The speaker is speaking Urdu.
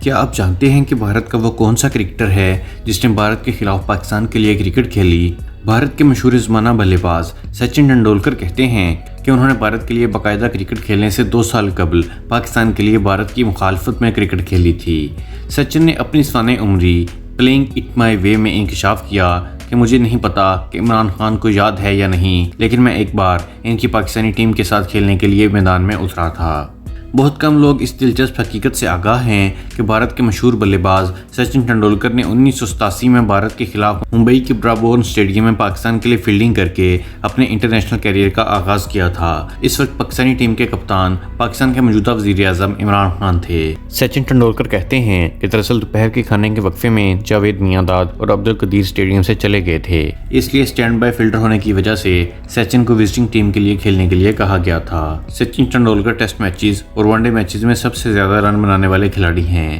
کیا آپ جانتے ہیں کہ بھارت کا وہ کون سا کرکٹر ہے جس نے بھارت کے خلاف پاکستان کے لیے کرکٹ کھیلی؟ بھارت کے مشہور زمانہ بلے باز سچن ٹنڈولکر کہتے ہیں کہ انہوں نے بھارت کے لیے باقاعدہ کرکٹ کھیلنے سے 2 سال قبل پاکستان کے لیے بھارت کی مخالفت میں کرکٹ کھیلی تھی۔ سچن نے اپنی سوانح عمری پلینگ اٹ مائی وے میں انکشاف کیا کہ مجھے نہیں پتا کہ عمران خان کو یاد ہے یا نہیں، لیکن میں ایک بار ان کی پاکستانی ٹیم کے ساتھ کھیلنے کے لیے میدان میں اترا تھا۔ بہت کم لوگ اس دلچسپ حقیقت سے آگاہ ہیں کہ بھارت کے مشہور بلے باز سچن ٹنڈولکر نے 1987 میں بھارت کے خلاف ممبئی کے برابورن اسٹیڈیم میں پاکستان کے لیے فیلڈنگ کر کے اپنے انٹرنیشنل کیریئر کا آغاز کیا تھا۔ اس وقت پاکستانی ٹیم کے کپتان پاکستان کے موجودہ وزیر اعظم عمران خان تھے۔ سچن ٹنڈولکر کہتے ہیں کہ دراصل دوپہر کے کھانے کے وقفے میں جاوید میانداد اور عبدالقدیر اسٹیڈیم سے چلے گئے تھے، اس لیے اسٹینڈ بائی فیلڈر ہونے کی وجہ سے سچن کو وزٹنگ ٹیم کے لیے کھیلنے کے لیے کہا گیا تھا۔ سچن ٹنڈولکر ٹیسٹ میچز اور ون ڈے میچز میں سب سے زیادہ رن بنانے والے کھلاڑی ہیں۔